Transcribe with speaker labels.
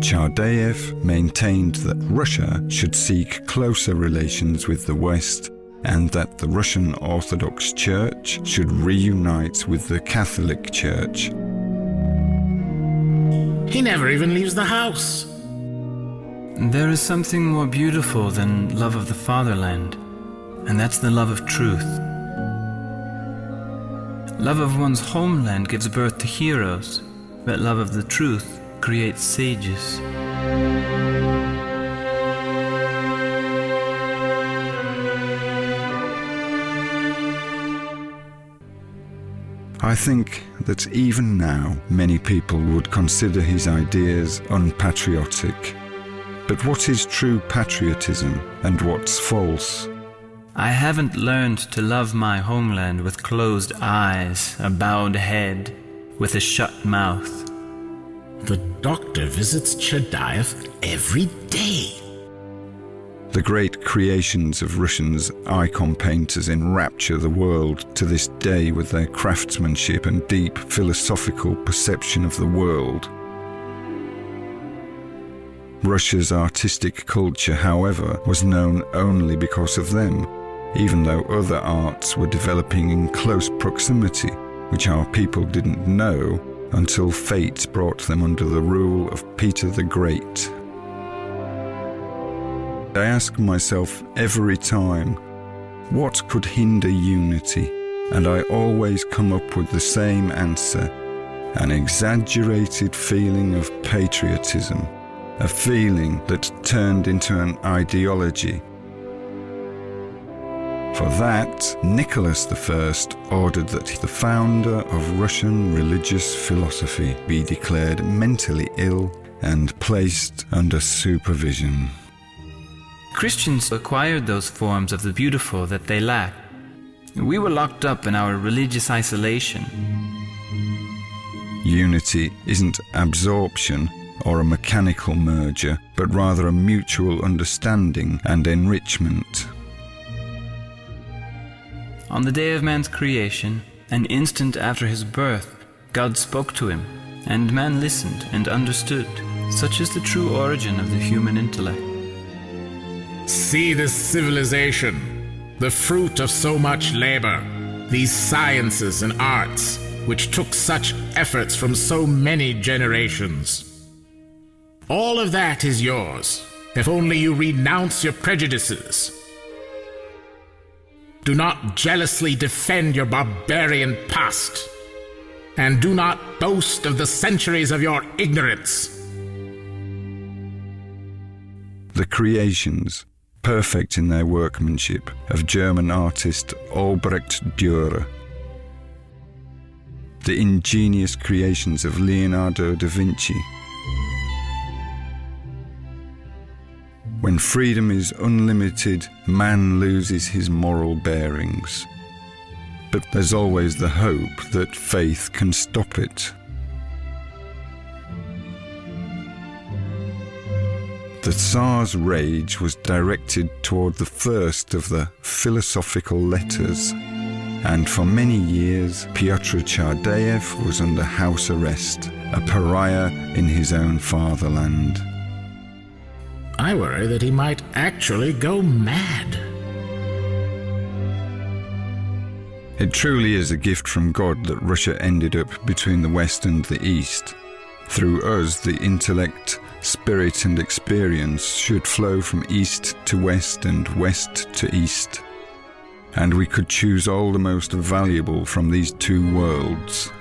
Speaker 1: Chaadaev maintained that Russia should seek closer relations with the West and that the Russian Orthodox Church should reunite with the Catholic Church.
Speaker 2: He never even leaves the house.
Speaker 3: There is something more beautiful than love of the fatherland, and that's the love of truth. Love of one's homeland gives birth to heroes, but love of the truth creates sages.
Speaker 1: I think that even now many people would consider his ideas unpatriotic. But what is true patriotism and what's false?
Speaker 3: I haven't learned to love my homeland with closed eyes, a bowed head, with a shut mouth.
Speaker 2: The doctor visits Chaadaev every day.
Speaker 1: The great creations of Russians' icon painters enrapture the world to this day with their craftsmanship and deep philosophical perception of the world. Russia's artistic culture, however, was known only because of them, even though other arts were developing in close proximity, which our people didn't know until fate brought them under the rule of Peter the Great. I ask myself every time, what could hinder unity? And I always come up with the same answer, an exaggerated feeling of patriotism, a feeling that turned into an ideology. For that, Nicholas I ordered that the founder of Russian religious philosophy be declared mentally ill and placed under supervision.
Speaker 3: Christians acquired those forms of the beautiful that they lacked. We were locked up in our religious isolation.
Speaker 1: Unity isn't absorption or a mechanical merger, but rather a mutual understanding and enrichment.
Speaker 3: On the day of man's creation, an instant after his birth, God spoke to him, and man listened and understood. Such is the true origin of the human intellect.
Speaker 2: See this civilization, the fruit of so much labor, these sciences and arts, which took such efforts from so many generations. All of that is yours, if only you renounce your prejudices. Do not jealously defend your barbarian past, and do not boast of the centuries of your ignorance.
Speaker 1: The creations, perfect in their workmanship, of German artist Albrecht Dürer. The ingenious creations of Leonardo da Vinci. When freedom is unlimited, man loses his moral bearings. But there's always the hope that faith can stop it. The Tsar's rage was directed toward the first of the philosophical letters, and for many years Piotr Chaadaev was under house arrest, a pariah in his own fatherland.
Speaker 2: I worry that he might actually go mad.
Speaker 1: It truly is a gift from God that Russia ended up between the West and the East. Through us, the intellect, spirit and experience should flow from East to West and West to East. And we could choose all the most valuable from these two worlds.